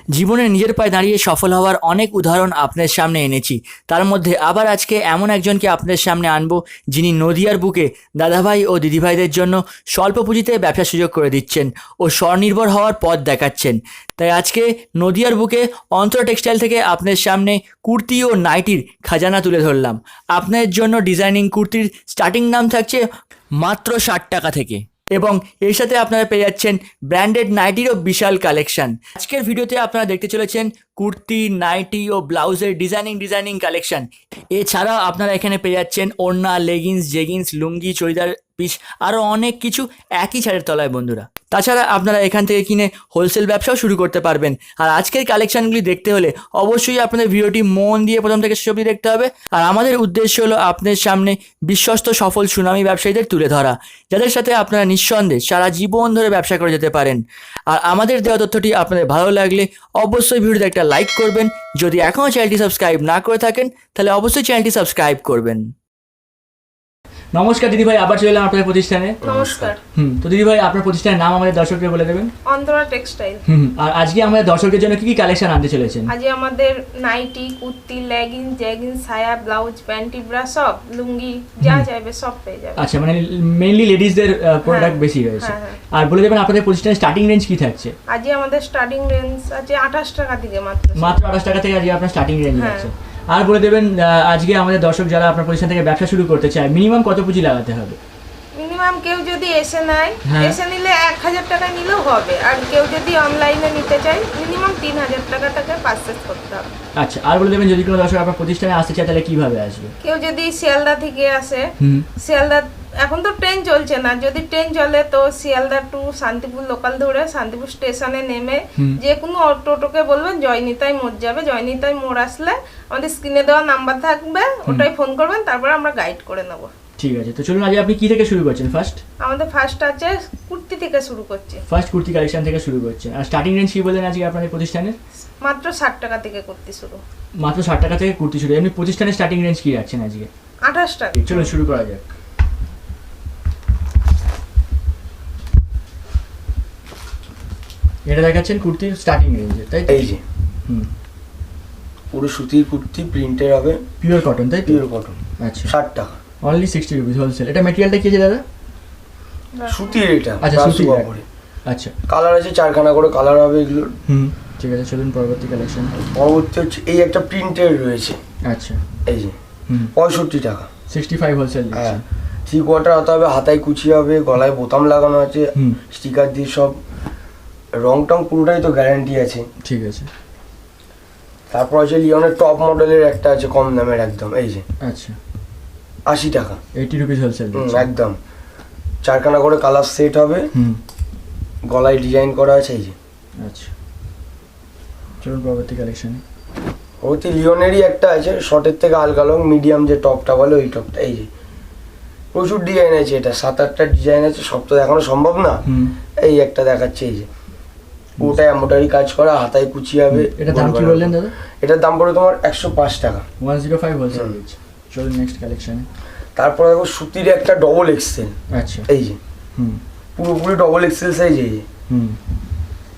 জীবনে নিজের পায়ে দাঁড়িয়ে সফল হওয়ার অনেক উদাহরণ আপনার সামনে এনেছি। তার মধ্যে আবার আজকে এমন একজনকে আপনার সামনে আনবো যিনি নদিয়ার বুকে দাদাভাই ও দিদিভাইদের জন্য স্বল্প পুঁজিতে ব্যবসার সুযোগ করে দিচ্ছেন ও স্বনির্ভর হওয়ার পথ দেখাচ্ছেন। তাই আজকে নদিয়ার বুকে অন্তরা টেক্সটাইল থেকে আপনার সামনে কুর্তি ও নাইটির খাজানা তুলে ধরলাম। আপনার জন্য ডিজাইনিং কুর্তির স্টার্টিং দাম থাকছে মাত্র 60 টাকা থেকে, এবং এর সাথে আপনারা পেয়ে যাচ্ছেন ব্র্যান্ডেড নাইটিরও বিশাল কালেকশন। আজকের ভিডিওতে আপনারা দেখতে চলেছেন কুর্তি, নাইটি ও ব্লাউজের ডিজাইনিং কালেকশন। এছাড়াও আপনারা এখানে পেয়ে যাচ্ছেন ওড়না, লেগিংস, জেগিংস, লুঙ্গি, চড়িদার পিস, আরও অনেক কিছু একই ছাদের তলায় বন্ধুরা। তাছাড়া আপনারা এখান থেকে কিনে হোলসেল ব্যবসাও শুরু করতে পারবেন। আর আজকের কালেকশনগুলি দেখতে হলে অবশ্যই আপনাদের ভিডিওটি মন দিয়ে প্রথম থেকে শেষ অবধি দেখতে হবে। আর আমাদের উদ্দেশ্য হলো আপনাদের সামনে বিশ্বস্ত সফল সুনামী ব্যবসায়ীদের তুলে ধরা, যাদের সাথে আপনারা নিঃসন্দেহে সারা জীবন ধরে ব্যবসা করে যেতে পারেন। আর আমাদের দেওয়া তথ্যটি আপনাদের ভালো লাগলে অবশ্যই ভিডিওতে একটা লাইক করবেন। যদি এখনও চ্যানেলটি সাবস্ক্রাইব না করে থাকেন তাহলে অবশ্যই চ্যানেলটি সাবস্ক্রাইব করবেন। নমস্কার দিদিভাই, আবার চলে এলাম আপনাদের প্রতিষ্ঠানে। নমস্কার। তো দিদিভাই, আপনার প্রতিষ্ঠানের নাম আমাদের দর্শকদের বলে দেবেন। অন্তরা টেক্সটাইল। আর আজকে আমাদের দর্শকের জন্য কি কি কালেকশন আনতে চলেছেন? আজকে আমাদের নাইটি, কুর্তি, লেগিংস, জেগিংস, সায়া, ব্লাউজ, প্যান্টি, ব্রা সব, লুঙ্গি যা চাইবে সব পেয়ে যাবে। আচ্ছা, মানে মেইনলি লেডিসদের প্রোডাক্ট বেশি রয়েছে। আর বলে দেবেন আপনাদের প্রতিষ্ঠানের স্টার্টিং রেঞ্জ কি থাকছে? আজকে আমাদের স্টার্টিং রেঞ্জ আছে 28 টাকা থেকে মাত্র 28 টাকা থেকে আজকে আপনার স্টার্টিং রেঞ্জ আছে। আর বলে দেবেন আজকে আমাদের দর্শক যারা আপনার প্রতিষ্ঠান থেকে ব্যবসা শুরু করতে চায় মিনিমাম কত পুঁজি লাগাতে হবে? মিনিমাম কেউ যদি এসে নেয়, এসে নিলে 1000 টাকা নিলেও হবে। আর কেউ যদি অনলাইনে নিতে চায় মিনিমাম 3000 টাকা পারচেজ করতে হবে। আচ্ছা, আর বলে দেবেন যদি কোনো দর্শক আপনার প্রতিষ্ঠানে আসতে চায় তাহলে কিভাবে আসবে? কেউ যদি শিয়ালদা থেকে আসে, শিয়ালদা এখন তো ট্রেন চলছে না, যদি ট্রেন চলে তো শিয়ালদা টু শান্তিপুর লোকাল ধরে শান্তিপুর স্টেশনে নেমে যে কোনো টোটোকে বলবেন জয়নিতাই মোড় যাবে। জয়নিতাই মোড় আসলে আমাদের স্ক্রিনে দেওয়া নাম্বার থাকবে, ওটাই ফোন করবেন, তারপর আমরা গাইড করে নেব। ঠিক আছে, তো চলুন আজকে আপনি কি থেকে শুরু করছেন? আমাদের ফার্স্ট আছে কুর্তি থেকে শুরু করছি। ফার্স্ট কুর্তি কালেকশন থেকে শুরু করছেন। আর স্টার্টিং রেঞ্জ কি বলেন আজকে আপনাদের প্রতিষ্ঠানের? মাত্র 60 টাকা থেকে কুর্তি শুরু। মাত্র 60 টাকা থেকে কুর্তি শুরু। এমনি প্রতিষ্ঠানের স্টার্টিং রেঞ্জ কি রাখছেন আজকে? 28 টাকা। চলুন শুরু করা যাক। এটা দেখাচ্ছেন কুর্তির স্টার্টিং রেঞ্জে, তাই? এই যে পুরো সুতির কুর্তি, প্রিন্টের হবে, পিওর কটন, তাই? Pure cotton. আচ্ছা, 60 টাকা অনলি 60 রুপিস হোলসেল। এটা ম্যাটেরিয়ালটা কি আছে দাদা? সুতির এটা। আচ্ছা, সুতির। আচ্ছা, কালার আছে 4খানা করে কালার হবে এগুলো। ঠিক আছে, চলুন পরবর্তী কালেকশন। পরবর্তী হচ্ছে এই একটা প্রিন্টের রয়েছে। আচ্ছা, এই যে 65 টাকা 65 হোলসেল। হ্যাঁ, 3/4 হাতা হবে, হাতায় কুচি হবে, গলায় বোতাম লাগানো আছে, স্টিকার দিয়ে সব, রং টং পুরোটাই তো গ্যারান্টি আছে। ঠিক আছে। তারপর আছে লিওনের টপ মডেলের একটা আছে কম দামের একদম, এই যে। আচ্ছা, 80 টাকা 80 রুপিস হোলসেল একদম। 4খানা করে কালার সেট হবে, গলায় ডিজাইন করা আছে, এই যে। আচ্ছা, চলুন পরবর্তী কালেকশনে। ওতে লিওনেরই একটা আছে, শর্টের থেকে হালকা লং, মিডিয়াম যে টপটা বলে ওই টপটা, এই যে। প্রচুর ডিজাইন আছে, এটা 7-8টা ডিজাইন আছে, সব তো দেখানো সম্ভব না। এই একটা দেখাচ্ছে, এই যে পুরোটা এমব্রয়ডারি কাজ করা, হাতায় কুচি হবে। এটা দাম কি বললেন দাদা? এটার দাম পড়ে তোমার 105 টাকা 105 হোলসেল। চলুন নেক্সট কালেকশনে। তারপর দেখো সুতির একটা ডবল এক্সেল। আচ্ছা, এই যে পুরোপুরি ডবল এক্সেল সাইজ, এই যে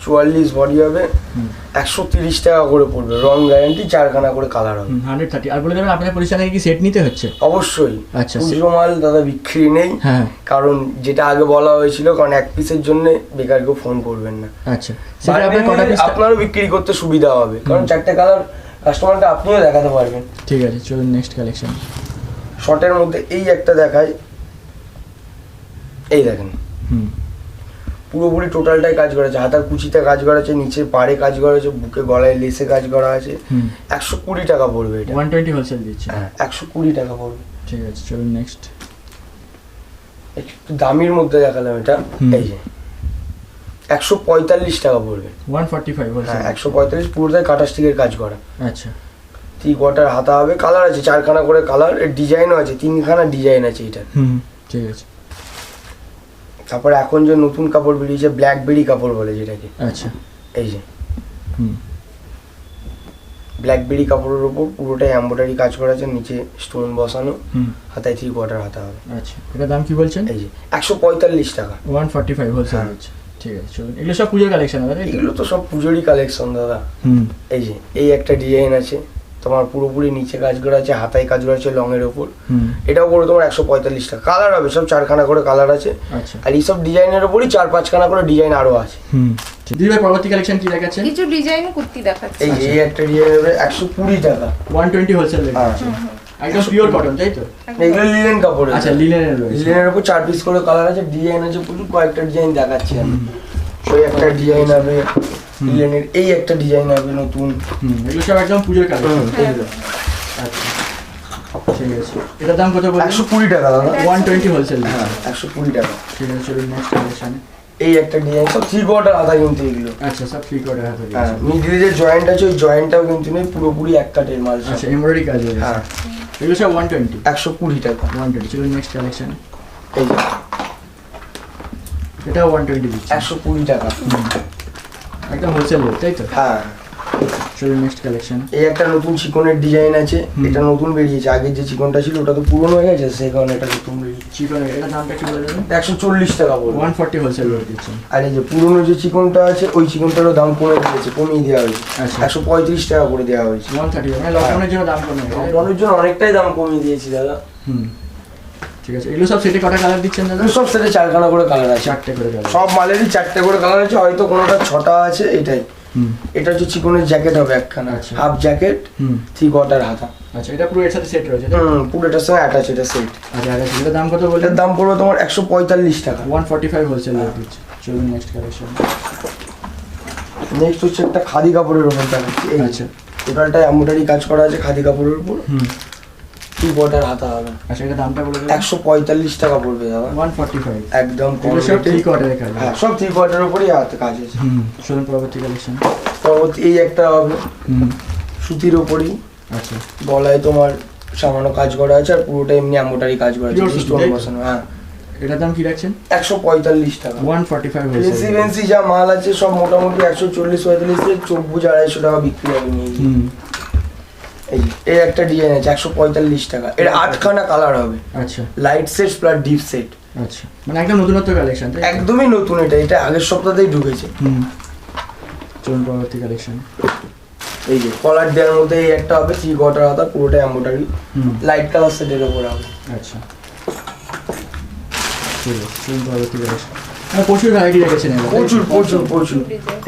44 বডি হবে, 130 টাকা করে পড়বে, রং গ্যারান্টি, 4খানা করে কালার হবে, 130। আর বলে দেবেন আপনাদের প্রতিষ্ঠানে কি সেট নিতে হচ্ছে? অবশ্যই। আচ্ছা, খুচরো মাল দাদা বিক্রি নেই, কারণ যেটা আগে বলা হয়েছিল, কারণ এক পিসের জন্য বেকার কেউ ফোন করবেন না। আচ্ছা, আপনারও বিক্রি করতে সুবিধা হবে, কারণ 4টে কালার কাস্টমারকে আপনিও দেখাতে পারবেন। ঠিক আছে, চলুন নেক্সট কালেকশন। শর্টের মধ্যে এই একটা দেখাই, এই দেখেন পুরোপুরি টোটালটাই কাজ করা আছে, হাতার কুচিতে কাজ করা আছে, নিচে পাড়ে কাজ করা আছে, বুকে গলায় লেসে কাজ করা আছে। 120 টাকা পড়বে এটা। 120 হোলসেল দিচ্ছে। হ্যাঁ, 120 টাকা পড়বে। ঠিক আছে, চলুন নেক্সট। একটু দামির মধ্যে দেখালাম এটা, এই যে 145 টাকা পড়বে। 145 হোলসেল। হ্যাঁ, 145, পুরোটাই কাটা স্টিকের কাজ করা। আচ্ছা, 3/4 হাতা হবে, কালার আছে 4খানা করে কালার, এর ডিজাইনও আছে, 3খানা ডিজাইন আছে এটা। ঠিক আছে। তারপরে এখন যে নতুন কাপড় বেরিয়েছে, ব্ল্যাকবেরি কাপড় বলে যেটাকে। আচ্ছা, এই যে ব্ল্যাকবেরি কাপড়ের উপর পুরোটাই এমব্রয়ডারি কাজ করা আছে, নিচে স্টোন বসানো, হাতায় 3/4 হাতা হবে। আচ্ছা, এটা দাম কি বলছেন? এই যে 145 টাকা 145 হোলসেল আছে। ঠিক আছে চলুন, এগুলো সব পুজোর কালেকশন দাদা, তাই তো? এগুলো তো সব পুজোরই কালেকশন দাদা। হুম এই যে এই একটা ডিজাইন আছে তোমার পুরোপুরি নিচে কাজ করা আছে, হাতায় কাজ করা আছে লং এর ওপর। হুম এটাও করে তোমার 145 টাকা। কালার হবে সব 4খানা করে কালার আছে, আচ্ছা আর এইসব ডিজাইনের ওপরই 4-5খানা করে ডিজাইন আরো আছে। হুম দিদি ভাই পরবর্তী কালেকশন কি দেখাচ্ছেন? কিছু ডিজাইন কুর্তি দেখাচ্ছি। এই যে এই একটা ডিজাইন হবে 120 টাকা। 120 হোলসেল রেট হ্যাঁ। আছে, একদম পিওর কটন, তাই তো? এগুলো লিনেন কাপড়। আচ্ছা লিনেনের রয়েছে। লিনেনের উপর 4 পিস করে কালার আছে, ডিজাইন আছে প্রচুর, কয়েকটা ডিজাইন দেখাচ্ছি আমি। ওই একটা ডিজাইন হবে লিনেনের, এই একটা ডিজাইন হবে নতুন। এগুলো সব একদম পুজোর কালেকশন। এগুলো আচ্ছা ঠিক আছে, এটার দাম কত বললেন? 120 টাকা দাদা। 120 হোলসেল রেট। হ্যাঁ 120 টাকা। ঠিক আছে চলুন নেক্সট কালেকশনে। এই একটা ডিজাইন সব 3/4 আধা কিন্তু এগুলো। আচ্ছা সব ফ্রি করে হাতে হ্যাঁ দিয়েছে। মিডিলে যে জয়েন্ট আছে ওই জয়েন্টটাও কিন্তু নেই, পুরোপুরি এক কাটের মাল সব। আচ্ছা এমব্রয়ডারি কাজ হয়ে হ্যাঁ গেছে। এগুলো সব 120। 120 টাকা। 120 চলুন নেক্সট কালেকশনে। এই যে এটাও 120 দিচ্ছে। 120 টাকা। একদম হোলসেল রেট, তাই তো? হ্যাঁ চলুন নেক্সট কালেকশন। এই একটা নতুন চিকনের ডিজাইন আছে, এটা নতুন বেরিয়েছে। আগের যে চিকনটা ছিল ওটা তো পুরনো হয়ে গেছে, সেই কারণে এটা নতুন বেরিয়েছে। চিকন এটা দামটা কি বলে দেবেন? 140 টাকা পড়বে। 140 হোলসেল রেট দিচ্ছেন। আর এই যে পুরনো যে চিকনটা আছে ওই চিকনটারও দাম কমে দিয়েছে, কমিয়ে দেওয়া হয়েছে। আচ্ছা 135 টাকা করে দেওয়া হয়েছে। 130 মানে লকডাউনের জন্য দাম কমে গেছে। লকডাউনের জন্য অনেকটাই দাম কমিয়ে দিয়েছি দাদা। হুম ঠিক আছে, এগুলো সব সেটে কটা কালার দিচ্ছেন দাদা? এগুলো সব সেটে 4খানা করে কালার আছে। 4টে করে কালার। সব মালেরই 4টে করে কালার আছে, হয়তো কোনোটা 6টা আছে। এটাই হুম এটা হচ্ছে চিকনের জ্যাকেট হবে একখানা, আচ্ছা। হাফ জ্যাকেট, হুম 3/4 হাতা। আচ্ছা এটা পুরো এর সাথে সেট রয়েছে, তাই তো? পুরোটার সঙ্গে অ্যাটাচ এটা সেট। আচ্ছা আর এটার দাম কত বললেন? এটার দাম পড়বে তোমার 145 টাকা। 145 হোলসেল রেট দিচ্ছে। চলুন নেক্সট কালেকশন। নেক্সট হচ্ছে একটা খাদি কাপড়ের উপর দেখাচ্ছি। এই আচ্ছা টোটালটা এমব্রয়ডারি কাজ করা আছে খাদি কাপড়ের উপর, হুম 3/4 হাতা হবে। আচ্ছা এটা দামটা বলে দেবেন? 145 টাকা পড়বে দাদা। 145। একদম কম এগুলো সব রেটে। 3 কোয়ার্টারে কাজ। হ্যাঁ সব 3/4 উপরই হাতে কাজ আছে। হুম চলুন পরবর্তী কালেকশন। পরবর্তী এই একটা হবে হুম সুতির উপরই, আচ্ছা গলায় তোমার সামান্য কাজ করা আছে, আর পুরোটা এমনি এমব্রয়ডারি কাজ করা আছে, Pure সুতি, স্টোন তাই তো? বসানো। হ্যাঁ এটার দাম কি রাখছেন? 145 টাকা। 145 হোলসেল। রেসিডেন্সি যা মাল আছে সব মোটামুটি 140-45 থেকে 250-250 টাকা বিক্রি হবে নিয়ে। হুম এই যে, এই একটা ডিজাইন আছে 145 টাকা। এর 8খানা কালার হবে, আচ্ছা light set plus deep set. আচ্ছা মানে একদম নতুনত্ব কালেকশন, তাই তো? একদমই নতুন, এটা এটা আগের সপ্তাহতেই ঢুকেছে। হুম চলুন পরবর্তী কালেকশন। এই যে কলার দেওয়ার মধ্যে এই একটা হবে 3/4 হাতা, পুরোটা এমব্রয়ডারি, হুম লাইট কালার সেটের উপর হবে। আচ্ছা ঠিক আছে চলুন পরবর্তী কালেকশন। প্রচুর ভ্যারাইটি রেখেছেন এবার, তাই তো? প্রচুর প্রচুর প্রচুর।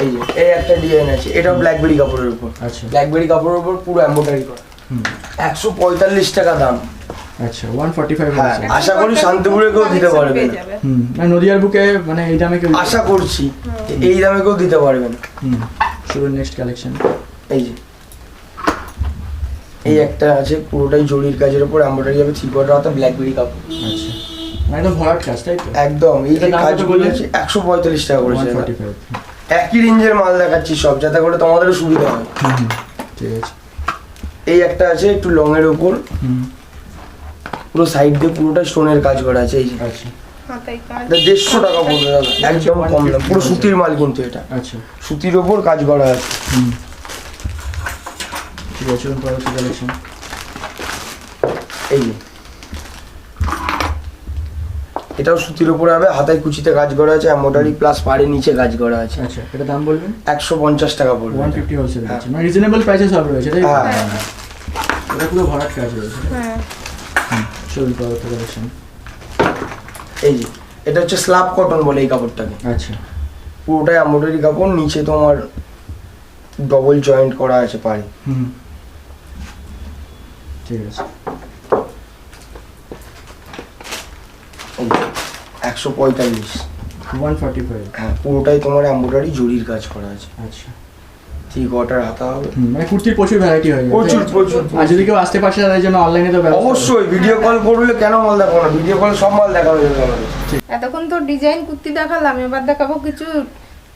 এই যে এই একটা ডিজাইন আছে, এটাও ব্ল্যাকবেরি কাপড়ের উপর। আচ্ছা ব্ল্যাকবেরি কাপড়ের উপর পুরো এমব্রয়ডারি করা। হুম 145 টাকা দাম। আচ্ছা 145 হ্যাঁ হোলসেল। আশা করি শান্তিপুরে কেউ দিতে পারবে পেয়ে না। যাবে। হুম মানে নদিয়ার বুকে মানে এই দামে কেউ আশা করছি এই দামে কেউ দিতে পারবে না। হুম চলুন নেক্সট কালেকশন। এই যে এই একটা আছে পুরোটাই জরির কাজের উপর এমব্রয়ডারি হবে, 3/4 হাতা, ব্ল্যাকবেরি কাপড়। আচ্ছা মানে একদম ভরাট কাজ, তাই তো? একদম এই যে এটার দাম কত কাজগুলো বললেন? আছে 145 টাকা করেছে। 145। একই রেঞ্জের মাল দেখাচ্ছি সব, যাতে করে তোমাদেরও সুবিধা হয়। হুম ঠিক আছে। এই একটা আছে একটু লং এর উপর, হুম পুরো সাইড দিয়ে পুরোটা স্টোনের কাজ করা আছে। এই যে আচ্ছা হাতায় কাজ। এটা 150 টাকা পড়বে দাদা, একদম কম দাম, পুরো সুতির মাল কিন্তু এটা আচ্ছা সুতির ওপর কাজ করা আছে। হুম ঠিক আছে চলুন পরবর্তী কালেকশন। এই যে এটাও সুতির উপরে হবে, হাতায় কুচিতে কাজ করা আছে, এমব্রয়ডারি প্লাস পাড়ে নিচে কাজ করা আছে। আচ্ছা এটা দাম বলবেন? 150 টাকা পড়বে। 150 হোলসেল হ্যাঁ। আছে, মানে রিজনেবল প্রাইসে সব রয়েছে, তাই তো? হ্যাঁ হ্যাঁ এটা পুরো ভরাট কাজ রয়েছে। হ্যাঁ চলুন পরবর্তী কালেকশন। এই যে এটা হচ্ছে স্ল্যাব কটন বলে এই কাপড়টাকে, আচ্ছা পুরোটাই এমব্রয়ডারি কাপড়, নিচে তোমার ডবল জয়েন্ট করা আছে পাড়ে। হুম ঠিক আছে। এই যে 145। 145। হ্যাঁ পুরোটাই তোমার এমব্রয়ডারি জরির কাজ করা আছে, আচ্ছা 3/4 হাতা হবে। মানে কুর্তির প্রচুর ভ্যারাইটি হয়ে প্রচুর প্রচুর আর যদি কেউ আসতে পারছে তাদের জন্য অনলাইনে তো ব্যবস্থা অবশ্যই ভিডিও কল করলে কেন মাল দেখাবো না, ভিডিও কল সব মাল দেখানো যাবে আমাদের। এতক্ষণ তো ডিজাইন কুর্তি দেখালাম, এবার দেখাবো কিছু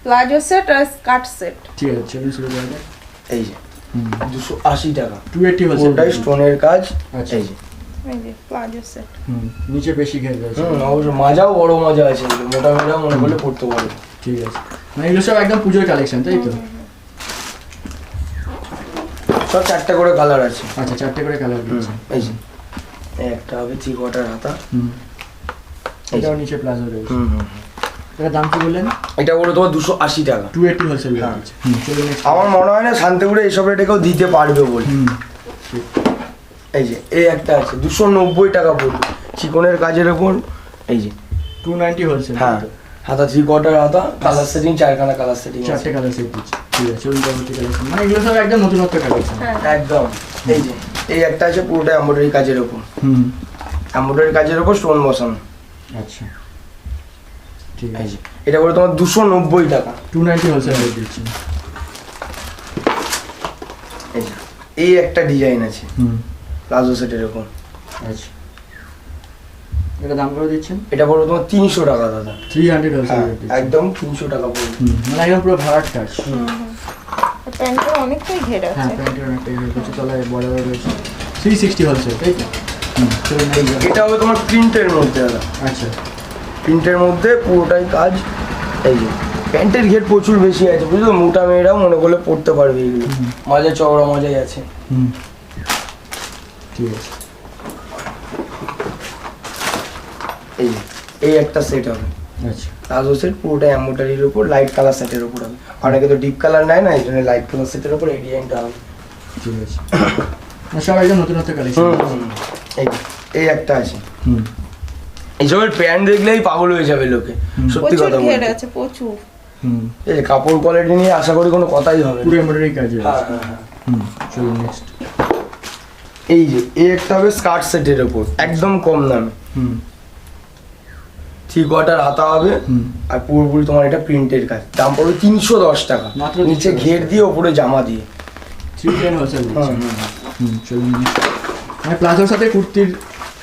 প্লাজো সেট আর স্কার্ট সেট। ঠিক আছে চলুন শুরু করা যাক। এই যে হুম 280 টাকা, 280 হোলসেল। পুরোটাই স্টোনের কাজ। আচ্ছা এই যে এই যে প্লাজো সেট। হুম নিচে বেশি ঘের রয়েছে। অবশ্যই মাজাও বড় মজা আছে, এগুলো মোটা মোটা মনে করলে পড়তে পারবে। ঠিক আছে মানে এগুলো সব একদম পুজোর কালেকশন, তাই তো? সব 4টে করে কালার আছে। আচ্ছা 4টে করে কালার দিয়েছে। এই যে এই একটা হবে 3/4 হাতা। হুম এটাও নিচে প্লাজো রয়েছে। এটার দাম কি বললেন? এটা বলো তোমার 280 টাকা। 280 হোলসেল রেট হ্যাঁ। দিচ্ছে। চলুন next। আমার মনে হয় না শান্তিপুরে এইসব রেটে কেউ দিতে পারবে বলে। এই যে এই একটা আছে 290 টাকা পড়বে চিকনের কাজের উপর। এই যে 290 হোলসেল। হ্যাঁ, হাতা 3/4 হাতা, কালার সেটিং, 4খানা কালার সেটিং, 4টে কালার সেট দিচ্ছে। ঠিক আছে, চলুন পরবর্তী কালেকশন। মানে এগুলো সব একদম নতুনত্ব কালেকশন। একদম। এই যে এই একটা আছে পুরোটা এমব্রয়ডারি কাজের উপর, হুম, এমব্রয়ডারি কাজের উপর স্টোন বসানো। আচ্ছা ঠিক এই আছে। যে এটা করে তোমার 290 টাকা। 290 হোলসেল রেট দিচ্ছে। এই যে এই একটা ডিজাইন আছে হুম, প্লাজো সেটের উপর। আচ্ছা এটা দাম করে দিচ্ছেন? এটা পড়বে তোমার 300 টাকা দাদা। 300 হোলসেল হ্যাঁ, রেট দিচ্ছে। একদম 300 টাকা পড়বে। মানে একদম পুরো ভাড়াট কাজ। প্যান্টের অনেকটাই ঘের হ্যাঁ, আছে। প্যান্টের অনেকটা কিছু তলায় বর্ডার রয়েছে। 360 হোলসেল, তাই তো? হুম, চলুন এই যে এটা হবে তোমার প্রিন্টের মধ্যে দাদা, আচ্ছা প্রিন্টের মধ্যে পুরোটাই কাজ। এই যে প্যান্টের ঘের প্রচুর বেশি আছে বুঝলো, মোটা মেয়েরাও মনে করলে পড়তে পারবে এগুলো। মজা চওড়া মজাই আছে। হুম, ঠিক আছে। এই যে এই একটা সেট হবে আচ্ছা প্লাজো সেট, পুরোটা এমব্রয়ডারির উপর, লাইট কালার সেটের উপর হবে। অনেকে তো ডিপ কালার নেয় না, এই জন্য লাইট কালার সেটের উপর এই ডিজাইনটা হবে। ঠিক আছে। মানে সব একদম নতুনত্ব কালেকশন। এই এই একটা আছে, হুম, এইসবের প্যান্ট দেখলেই পাগল হয়ে যাবে লোকে, সত্যি প্রচুর কথা ঘের বলতে। আছে প্রচুর। হুম, এই যে কাপড় কোয়ালিটি নিয়ে আশা করি কোনো কথাই হবে না। পুরো এমব্রয়ডারি কাজ হ্যাঁ, আছে। হ্যাঁ, হ্যাঁ। হুম, চলুন নেক্সট। এই যে এই একটা হবে স্কার্ট সেটের উপর, একদম কম দামে। হুম, 3/4 হাতা হবে, হুম, আর পুরোপুরি তোমার এটা প্রিন্টের কাজ। দাম পড়বে 310 টাকা, মাত্র নিচে 310 ঘের দিয়ে ওপরে জামা দিয়ে। 310 হোলসেল দিচ্ছে। হুম, হুম, চলুন next। মানে প্লাজোর সাথে কুর্তির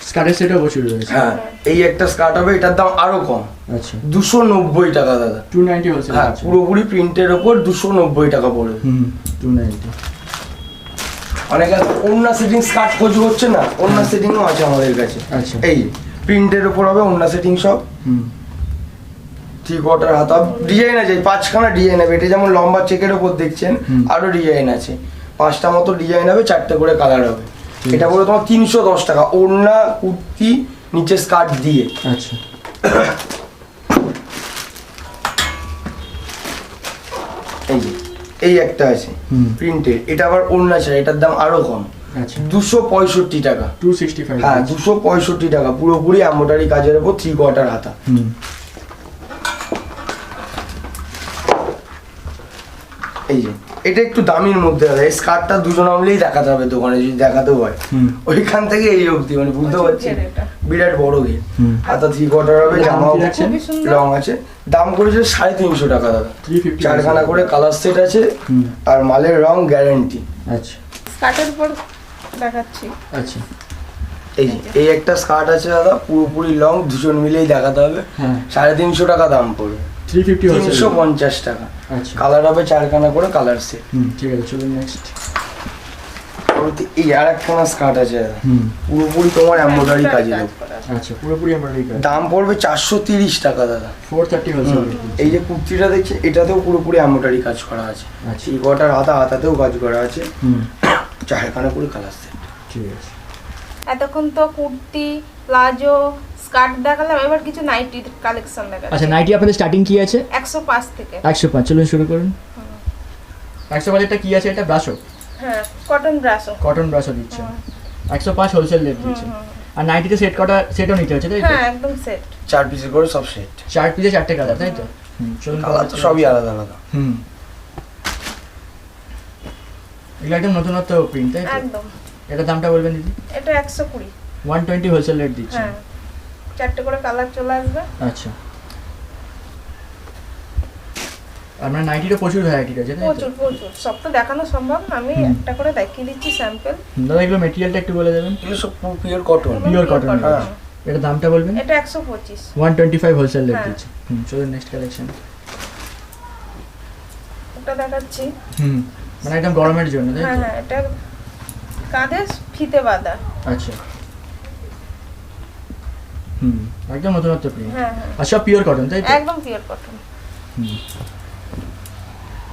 স্কার্টের সেটও প্রচুর রয়েছে। হ্যাঁ, এই একটা স্কার্ট হবে, এটার দাম আরো কম, আচ্ছা 290 টাকা দাদা। 290 হোলসেল হ্যাঁ, আছে। পুরোপুরি প্রিন্টের ওপর 290 টাকা পড়বে। হুম, 290। অনেকে ওন্না সেটিং স্কার্ট খোঁজ হচ্ছে না, ওন্না সেটিংও আছে আমাদের কাছে। আচ্ছা। এই প্রিন্টের ওপর হবে ওন্না সেটিং সব। হুম, 3/4 হাতা, ডিজাইন আছে 5খানা ডিজাইন হবে। এটা যেমন লম্বা চেকের ওপর দেখছেন, হুম। আরো ডিজাইন আছে 5টা মতো ডিজাইন হবে, 4টে করে কালার হবে। ঠিক এটা বলে তোমার 310 টাকা, ওড়না কুর্তি নিচে স্কার্ট দিয়ে। আচ্ছা এই যে এই একটা আছে হুম, প্রিন্টের, এটা আবার ওড়না ছাড়া, এটার দাম আরো কম, আচ্ছা 265 টাকা। 265। হ্যাঁ, 265 টাকা, পুরোপুরি এমব্রয়ডারি কাজের উপর 3/4 হাতা। হুম, এই যে এটা একটু দামির মধ্যে হবে, এই স্কার্টটা দুজনে মিলেই দেখাতে হবে দোকানে যদি দেখাতে হয়। হুম, ওইখান থেকে এই অবধি, মানে বুঝতে প্রচুর পারছি ঘের এটা। বিরাট বড় ঘের। হুম, হাতা 3/4 হবে, দাম জামা কি রাখছেন? খুবই সুন্দর। লং আছে। দাম করেছে 350 টাকা দাদা। 350 4খানা করে কালার সেট আছে, হুম, আর মালের রং গ্যারান্টি। আচ্ছা স্কার্টের উপর দেখাচ্ছি। এই আচ্ছা যে এই একটা স্কার্ট আছে দাদা, পুরোপুরি লং, দুজন মিলেই দেখাতে হবে। হ্যাঁ 350 টাকা দাম পড়বে, 350 হোলসেল। 350 টাকা। আচ্ছা কালার হবে 4খানা করে কালার সেট। হুম, ঠিক আছে, চলুন নেক্সট। এই আর একখানা স্কার্ট আছে দাদা, হুম, পুরোপুরি তোমার এমব্রয়ডারি কাজের কাজ উপর। করা। আচ্ছা পুরোপুরি এমব্রয়ডারি কাজ। দাম পড়বে 430 টাকা দাদা। 430 হোলসেল। এই যে কুর্তিটা দেখছি, এটাতেও পুরোপুরি এমব্রয়ডারি কাজ করা আছে। আচ্ছা 3/4 হাতা, হাতাতেও কাজ করা আছে, হুম, 4খানা করে কালার সেট। ঠিক আছে। এতক্ষণ তো কুর্তি, প্লাজো, স্কার্ট দেখালাম, এবার কিছু নাইটি কালেকশন আচ্ছা দেখাচ্ছি। নাইটি আপনাদের স্টার্টিং কি আছে? 105 থেকে। 105, চলুন শুরু করুন। 105 এটা কি আছে? এটা ব্রাশো, হ্যাঁ, কটন ব্রাশো। কটন ব্রাশো দিচ্ছে। 105 হোলসেল রেট দিচ্ছে। আর নাইটিতে সেট কটা সেটও নিতে হচ্ছে তাই তো? হ্যাঁ, একদম সেট। 4 পিসের করে সব সেট, 4 পিসে 4টে কালার তাই তো? হুম, চলুন কালার তো সবই আলাদা আলাদা। হুম, এগুলো একদম নতুনত্ব প্রিন্ট তাই তো? একদম। এটার দামটা বলবেন দিদি? এটা 120। 120 হোলসেল রেট দিচ্ছে। হ্যাঁ, 4টে করে কালার চলে আসবে। আচ্ছা, আপনার নাইটিরও প্রচুর ভ্যারাইটি আছে তাই তো? প্রচুর প্রচুর, সব তো দেখানো সম্ভব না, আমি হুম। একটা করে দেখিয়ে দিচ্ছি স্যাম্পল। দাদা এগুলো মেটেরিয়ালটা একটু বলে দেবেন। এগুলো সব পিওর কটন। Pure cotton, হ্যাঁ। এটার দামটা বলবেন? এটা 125। 125 হোলসেল রেট হ্যাঁ। দিচ্ছে। হুম, চলুন নেক্সট কালেকশন। এটা দেখাচ্ছি। হুম, মানে একদম গরমের জন্য তাই হ্যাঁ তো? হ্যাঁ, এটা কাঁধে ফিতে বাঁধা। আচ্ছা হুম, একদম নতুনত্ব প্রিন্ট। হ্যাঁ হ্যাঁ, আর সব পিওর কটন তাই তো? একদম পিওর কটন। হুম,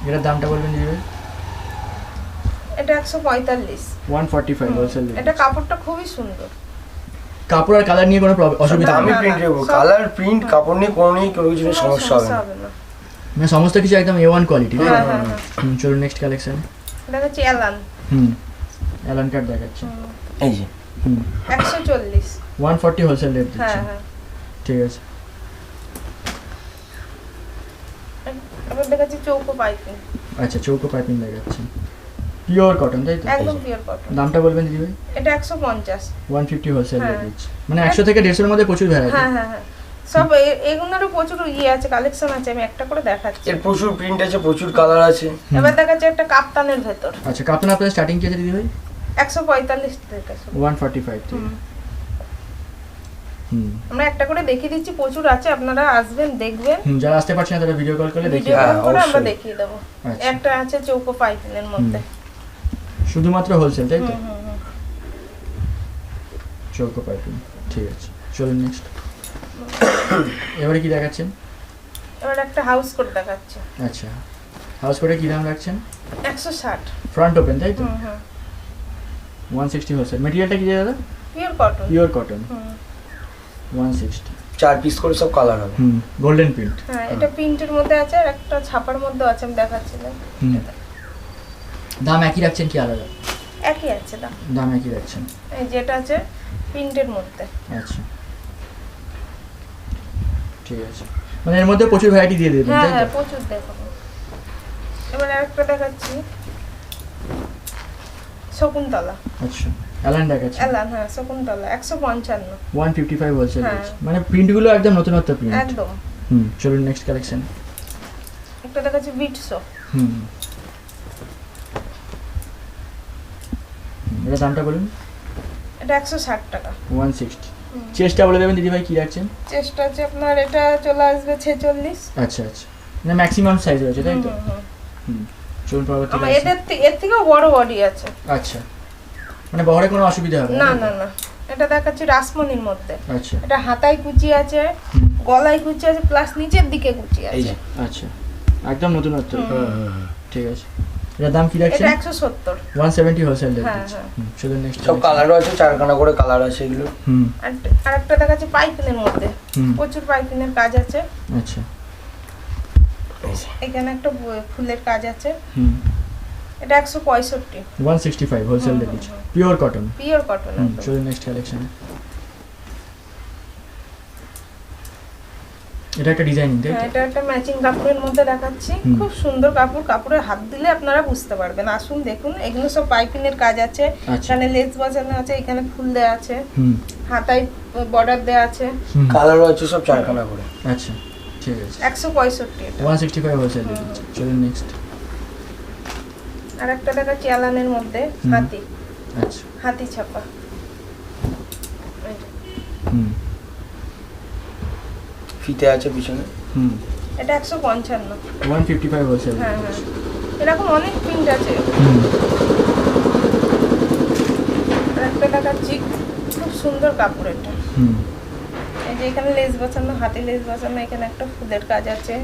এটার দামটা বলবেন দিদি? এটা 145। 145 হোলসেল রেট। এটা কাপড়টা খুবই সুন্দর। কাপড় আর কালার নিয়ে কোনো অসুবিধা দামি নেই? প্রিন্ট দেবো, কালার প্রিন্ট কাপড় নিয়ে কোনো নিয়ে কোনো কিছু নিয়ে কোনো সমস্যা হবে না। হবে না। মানে সমস্ত কিছু একদম A1 কোয়ালিটি, তাই হ্যাঁ তো? হ্যাঁ হ্যাঁ। চলুন নেক্সট কালেকশন। দেখাচ্ছি অ্যালান। অ্যালান কার্ড দেখাচ্ছে। এই যে 140। 140 হোলসেল রেট দিচ্ছে। হ্যাঁ হ্যাঁ। ঠিক আছে। এবার দেখাচ্ছি চৌকো পাইপিং। আচ্ছা, চৌকো পাইপিং দেখাচ্ছে, পিওর কটন, তাই তো? একদম পিওর কটন। দামটা বলবেন দিদি ভাই? এটা 150। 150 হোলসেল রেট হ্যাঁ। দিচ্ছে, মানে 100 থেকে 150 এর মধ্যে প্রচুর ভ্যারাইটি। হ্যাঁ হ্যাঁ হ্যাঁ। সব এগুলোরও প্রচুর আছে, কালেকশন আছে, আমি একটা করে দেখাচ্ছি। এর প্রচুর প্রিন্ট আছে, প্রচুর কালার আছে। এবার দেখাচ্ছি একটা কাপ্তানের ভেতর। আচ্ছা, কাপ্তান আপনাদের স্টার্টিং কি আছে দিদি ভাই? 145 থেকে শুরু। 145 থেকে। আমরা একটা করে দেখিয়ে দিচ্ছি, প্রচুর আছে, আপনারা আসবেন দেখবেন। যারা আসতে পারছেন না তারা ভিডিও কল করলে দেখিয়ে ভিডিও হ্যাঁ, কল করে আমরা অবশ্যই। দেখিয়ে দেবো। আচ্ছা। একটা আছে চৌকো পাইপিনের মধ্যে। শুধুমাত্র হোলসেল, তাই তো? হুম, হুম, হুম। চৌকো পাইপিং, ঠিক আছে। চলুন নেক্সট। এবারে কি দেখাচ্ছেন? এবার একটা হাউস কোট দেখাচ্ছি। আচ্ছা, হাউস কোটে কি দাম রাখছেন? 160। ফ্রন্ট ওপেন, তাই তো? হুম হুম। 160 হোলসেল। মেটেরিয়ালটা কি দাদা? Pure cotton. Pure cotton. হুম। 160। 4 পিস করে সব কালার হবে। Golden print. হ্যাঁ, এটা প্রিন্টের মধ্যে আছে আর একটা ছাপার মধ্যে আছে, আমি দেখাচ্ছিলাম। দাম একই রাখছেন কি আলাদা? একই আছে দাম। দাম একই রাখছেন। এই যেটা আছে প্রিন্টের মধ্যে। আচ্ছা, ঠিক আছে। মানে এর মধ্যে প্রচুর ভ্যারাইটি দিয়ে দেবেন, হ্যাঁ তাই হ্যাঁ, তো? প্রচুর দেখাবো। এবার আরেকটা দেখাচ্ছি শকুন্তলা। আচ্ছা, অ্যালান দেখাচ্ছেন। অ্যালান, হ্যাঁ শকুন্তলা 155। 155 হোলসেল হ্যাঁ। রেট। মানে প্রিন্টগুলো একদম নতুনত্ব প্রিন্ট। একদম। চলুন নেক্সট কালেকশন। একটা দেখাচ্ছি বিটসো। এটা দামটা বলুন। এটা 160 টাকা। 160। চেষ্টা বলে দেবেন দিদি ভাই, কি রাখছেন? চেষ্টা আছে আপনার, এটা চলে আসবে 46। আচ্ছা আচ্ছা, মানে ম্যাক্সিমাম সাইজ রয়েছে, তাই তো? চলুন পরবর্তী আমার collection। এর থেকেও বড় বডি আছে। আচ্ছা, মানে বহরে কোনো অসুবিধা হবে না না না। এটা দেখাচ্ছি রাসমণির মধ্যে। আচ্ছা। এটা হাতায় কুচি আছে, গলায় কুচি আছে, প্লাস নিচের দিকে কুচি এই আছে। যে আচ্ছা, একদম নতুনত্ব। ঠিক আছে। এটার দাম কি রাখছেন? এটা 170। 170 হোলসেল রেট। হ্যাঁ, হ্যাঁ। চলুন নেক্সট। সব কালারও আছে, 4খানা করে কালার আছে এগুলো। আর একটা দেখাচ্ছি পাইপিনের মধ্যে। হুম। প্রচুর পাইপিনের কাজ আছে। আচ্ছা। এই যে এখানে একটা ফুলের কাজ আছে। এটা 165। 165 wholesale rate. Pure cotton. Pure cotton. চলুন নেক্সট কালেকশন। এটা একটা ডিজাইনিং, তাই তো? এটা একটা ম্যাচিং কাপড়ের মধ্যে দেখাচ্ছি। খুব সুন্দর কাপড়, কাপড়ে হাত দিলে আপনারা বুঝতে পারবেন। আসুন দেখুন, এগুলো সব পাইপিনের কাজ আছে। আচ্ছা। এখানে লেস বসানো আছে, এখানে ফুল দেওয়া আছে, হাতায় বর্ডার দেওয়া আছে। কালারও আছে সব 4খানা করে। আচ্ছা, ঠিক আছে। 165 এটা। 165 হোলসেল রেট। চলুন নেক্সট। আর একটা দেখাচ্ছি অ্যালানের মধ্যে হাতি। আচ্ছা। হাতি ছাপা। এই যে। ফিতে আছে পিছনে। এটা 155। 155 হোলসেল রেট। হ্যাঁ হ্যাঁ, এরকম অনেক প্রিন্ট আছে। আর একটা দেখাচ্ছি খুব সুন্দর কাপড় এটা। এই যে এখানে লেস বসানো, হাতে লেস বসানো, এখানে একটা ফুলের কাজ আছে,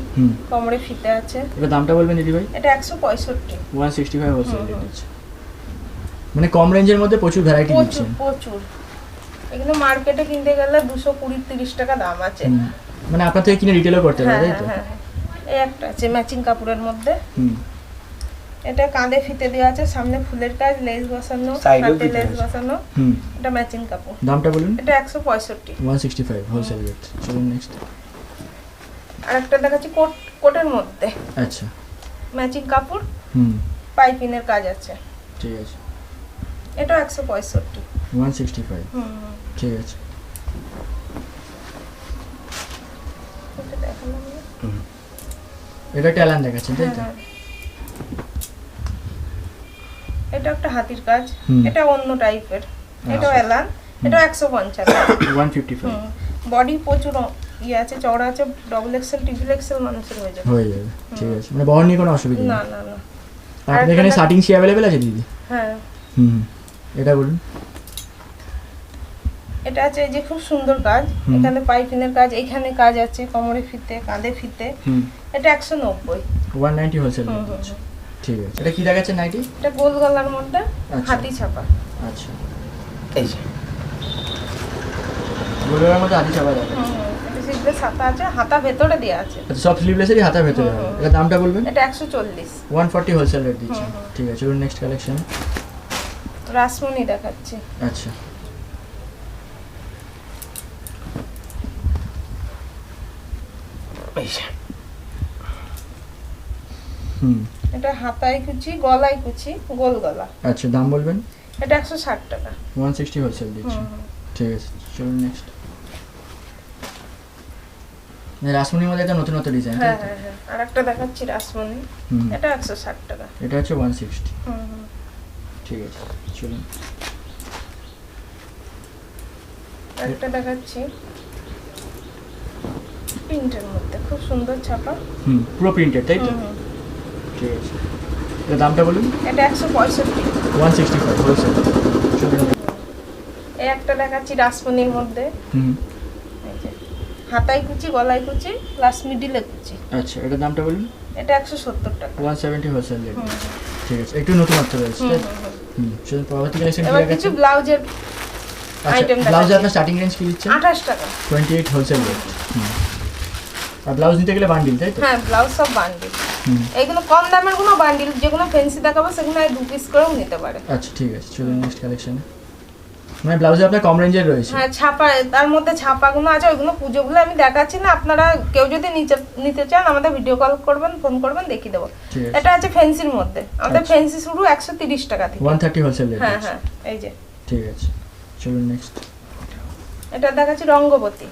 কোমরে ফিতে আছে। এটা দামটা বলবেন দিদি ভাই? এটা 165। 165 হোলসেল রেট আছে। মানে কম রেঞ্জের মধ্যে প্রচুর ভ্যারাইটি প্রচুর দিচ্ছেন। প্রচুর। এগুলো মার্কেটে কিনতে গেলে 220-30 টাকা দাম আছে। মানে আপনার থেকে কিনে রিটেলও করতে হ্যাঁ পারে, তাই তো? হ্যাঁ হ্যাঁ। এই একটা আছে ম্যাচিং কাপড়ের মধ্যে। হুম। এটা কাঁধে ফিতে দেওয়া আছে, সামনে ফুলের কাজ, লেস বসানো, সাইডেও হাতে ফিতে লেস আছে। বসানো। হুম। এটা ম্যাচিং কাপড়। দামটা বলুন। এটা 165। 165 হোলসেল রেট। চলুন নেক্সট। আর একটা দেখাচ্ছি কোটের মধ্যে আচ্ছা। ম্যাচিং কাপড়, হুম। পাইপিনের কাজ আছে। ঠিক আছে। এটা 165। 165। ঠিক আছে। এটা দেখালাম না? এটা একটা অ্যালান দেখাচ্ছেন, তাই তো? হ্যাঁ, হ্যাঁ। এটা একটা হাতির কাজ। এটা অন্য টাইপের। এটা অ্যালান। এটা 150। 155 বডি প্রচুর আছে, চওড়া আছে, ডবল এক্সেল, ট্রিপল এক্সেল মানুষের হয়ে যাবে। হয়ে যাবে। ঠিক আছে, মানে বহর নিয়ে কোনো অসুবিধা না নেই। না না। আপনাদের এখানে স্টার্টিং সি অ্যাভেলেবেল আছে দিদি? হ্যাঁ। এটা বলুন। এটা আছে এই যে খুব সুন্দর কাজ। এখানে পাইপিনের কাজ, এখানে কাজ আছে, কোমরে ফিতে, কাঁধে ফিতে। এটা 190। 190 হোলসেল রেট আছে। ঠিক আছে। এটা কি দেখাচ্ছেন নাইটি? এটা গোল গলার মধ্যে আচ্ছা। হাতি ছাপা। আচ্ছা। এই যে বোলেরোর মধ্যে হাতি চাপা যাবে। এটা স্লিভলেস হাতা আছে, হাতা ভেতরে দেওয়া আছে। আচ্ছা, সব স্লিভলেসেরই হাতার ভেতরে হবে। এটা দামটা বলবেন? এটা 140। 140 হোলসেল রেট দিচ্ছেন। ঠিক আছে, চলুন নেক্সট কালেকশন। রাসমণি দেখাচ্ছি। আচ্ছা, এই যে এটা হাতায় কুচি, গলায় কুচি, গোল গলা। আচ্ছা, দাম বলবেন? এটা 160 টাকা। 160 হোলসেল দিচ্ছেন। ঠিক আছে, চলুন নেক্সট। রাসমণির মধ্যে একটা নতুন ডিজাইন। হ্যাঁ হ্যাঁ হ্যাঁ, আরেকটা দেখাচ্ছি রাসমণি। এটা 160 টাকা। এটা হচ্ছে 160। ঠিক আছে, চলুন। আরেকটা দেখাচ্ছি প্রিন্টের মধ্যে, খুব সুন্দর ছাপা। পুরো প্রিন্টেড, তাই তো? ঠিক আছে, এর দামটা বলুন? এটা 165। 165 হোলসেল। এই একটা দেখাচ্ছি রাসমণির মধ্যে। এই যে হাতায় কুচি, গলায় কুচি, প্লাস মিডিলে কুচি। আচ্ছা, এটার দামটা বলুন? এটা 170 টাকা। 170 হোলসেল রেট। ঠিক আছে, একটু নতুনত্ব রয়েছে। চলুন পরবর্তী কালেকশন কি এবার দেখাচ্ছি? কিছু ব্লাউজের আইটেম ব্লাউজে দেখাচ্ছি। আপনার স্টার্টিং রেঞ্জ কি দিচ্ছেন? 28 টাকা। 28 হোলসেল রেট। আর ব্লাউজ নিতে গেলে বান্ডিল, তাই তো? হ্যাঁ, ব্লাউজ সব বান্ডিল। এইগুলো কম দামের কোনো বান্ডিল, যেগুলো ফ্যান্সি দেখাবো সেগুলো 2 পিস করেও নিতে পারে। আচ্ছা, ঠিক আছে, চলুন নেক্সট কালেকশনে। মানে ব্লাউজে আপনার কম রেঞ্জের রয়েছে। হ্যাঁ, ছাপা, তার মধ্যে ছাপাগুলো আছে, ওইগুলো পুজোগুলো আমি দেখাচ্ছি না। আপনারা কেউ যদি নিতে চান আমাদের ভিডিও কল করবেন, ফোন করবেন, দেখিয়ে দেবো। ঠিক আছে, এটা আছে ফ্যান্সির মধ্যে। আমাদের ফ্যান্সি শুরু 130 টাকা থেকে। 130 হোলসেল রেট। হ্যাঁ হ্যাঁ, এই যে ঠিক আছে, চলুন নেক্সট। এটা দেখাচ্ছি রঙ্গবতী।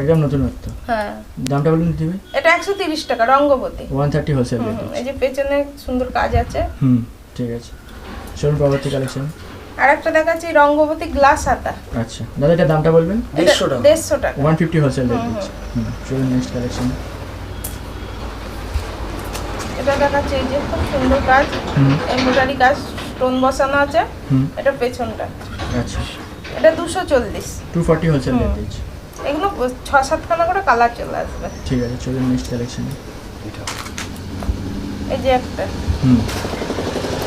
একদম নতুনত্ব। হ্যাঁ, দামটা বলুন দিদি ভাই? এটা 130 টাকা রঙ্গবতী। 130 wholesale rate. এই যে পেছনে সুন্দর কাজ আছে। ঠিক আছে, চলুন পরবর্তী কালেকশন। আরেকটা দেখাচ্ছি রঙ্গবতী গ্লাস হাতা। আচ্ছা দাদা, এটা দামটা বলবেন? 150 টাকা। 150 টাকা। 150 হোলসেল রেট দিচ্ছে। চলুন নেক্সট কালেকশন। এটা দেখাচ্ছি এই যে খুব সুন্দর কাজ, এমব্রয়ডারি কাজ, স্টোন বসানো আছে। এটা পেছনটা। আচ্ছা, এটা 240। 240 হোলসেল রেট দিচ্ছে। এগুলো 6-7 খানা করে কালার চলে আসবে। ঠিক আছে, চলুন নেক্সট কালেকশন। এই যে একটা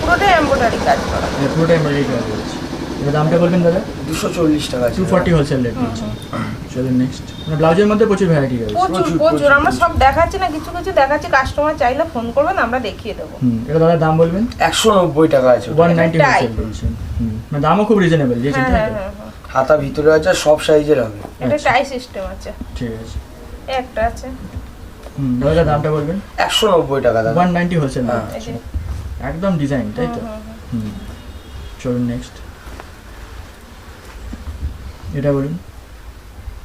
পুরোটাই এমব্রয়ডারি কাজ করা। পুরোটা এমব্রয়ডারি করা রয়েছে। এবার দামটা বলবেন দাদা? 240 টাকা। 240 হোলসেল রেট দিচ্ছে। চলুন নেক্সট। মানে ব্লাউজের মধ্যে প্রচুর ভ্যারাইটি রয়েছে। প্রচুর আমরা সব দেখাচ্ছি না, কিছু কিছু দেখাচ্ছি। কাস্টমার চাইলে ফোন করবেন, আমরা দেখিয়ে দেবো। এটা দাদা দাম বলবেন? 190 টাকা আছে। 190 হোলসেল দিচ্ছে। মানে দামও খুব রিজনেবল দিয়েছেন, তাই তো? হাতা ভিতরে আছে, সব সাইজের হবে। এটা টাই সিস্টেম আছে। ঠিক আছে, এই একটা আছে। দাদা দামটা বলবেন? 190 টাকা দাদা। 190 হোলসেল রেট এই যে একদম ডিজাইন, তাই তো? চলুন নেক্সট। এটা বলুন।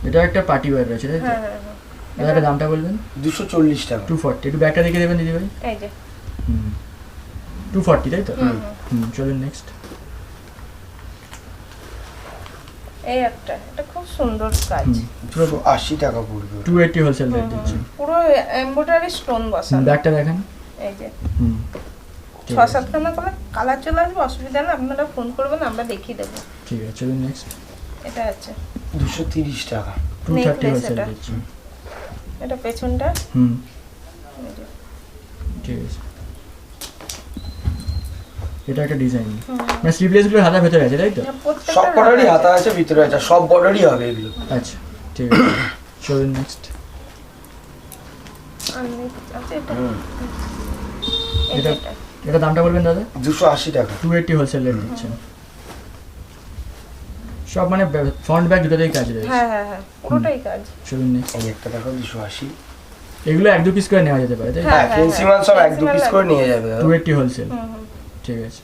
এটা একটা পার্টি ওয়্যার রয়েছে, তাই তো? দাদা দামটা বলবেন? 240 টাকা। 240। একটু ব্যাগটা দেখে দেবেন দিদি ভাই? এই যে 240, তাই তো? চলুন নেক্সট। এই একটা, এটা খুব সুন্দর কাজ। পুরো 80 টাকা পড়বে। 280 হোলসেল রেট দিচ্ছে। পুরো এমব্রয়ডারি স্টোন বসানো। ব্যাগটা দেখেন। এই যে 6-7 খানা করে কালার চলে আসবে, অসুবিধা নেই। আপনারা ফোন করবেন, আমরা দেখিয়ে দেবো। ঠিক আছে, চলুন নেক্সট। এটা আছে 230 টাকা। 230 হোলসেল দিচ্ছে। এটা পেছনটা। এই যে ঠিক আছে, এটা একটা ডিজাইন। মানে স্লিভলেস গুলো হাতার ভেতরে আছে, তাই তো? সব বর্ডারই হাতা আছে, ভিতরে আছে, সব বর্ডারই হবে এগুলো। আচ্ছা, ঠিক আছে, চলুন নেক্সট। এটা এটা দামটা বলবেন দাদা? 280 টাকা। 280 হোলসেল রেট দিচ্ছেন। সব মানে ফ্রন্ট ব্যাক দুটোতেই কাজ রয়েছে। হ্যাঁ হ্যাঁ হ্যাঁ, পুরোটাই কাজ। চলুন নেক্সট। এই একটা দেখো 280। এগুলো 1-2 পিস করে নেওয়া যেতে পারে, তাই তো? হ্যাঁ, ফেন্সি মাল সব 1-2 পিস করে নিয়ে যাবে। 280 হোলসেল। ঠিক আছে,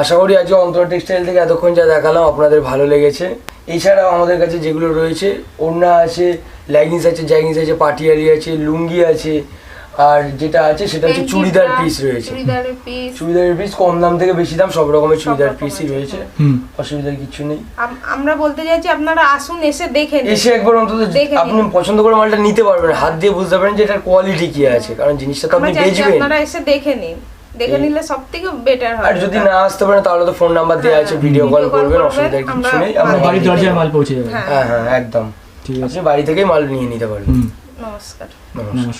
আশা করি আজকে অন্তর টেক্সটাইল থেকে এতক্ষণ যা দেখালাম আপনাদের ভালো লেগেছে। এছাড়াও আমাদের কাছে যেগুলো রয়েছে, ওড়না আছে, লেগিংস আছে, জ্যাগিংস আছে, পাটিয়ালি আছে, লুঙ্গি আছে, আর যেটা আছে সেটা হচ্ছে চুড়িদার পিস রয়েছে। চুড়িদারের পিস কম দাম থেকে বেশি দাম সব রকমের চুড়িদার পিসই রয়েছে, অসুবিধার কিছু নেই। আমরা বলতে চাইছি আপনারা আসুন, এসে দেখে নিন। এসে একবার অন্তত আপনি পছন্দ করে মালটা নিতে পারবেন, হাত দিয়ে বুঝতে পারেন যে এটার কোয়ালিটি কি আছে, কারণ জিনিসটা তো আপনি বেচবেন। আপনারা এসে দেখে নিন, দেখে নিলে সবথেকে বেটার হয়। আর যদি না আসতে পারেন তাহলে তো ফোন নাম্বার দেওয়া আছে, ভিডিও কল করবেন, অসুবিধার কিছু নেই। আপনার বাড়ির দরজায় মাল পৌঁছে যাবে। হ্যাঁ হ্যাঁ একদম, ঠিক আছে, আপনি বাড়ি থেকেই মাল নিয়ে নিতে পারবেন। নমস্কার। নমস্কার।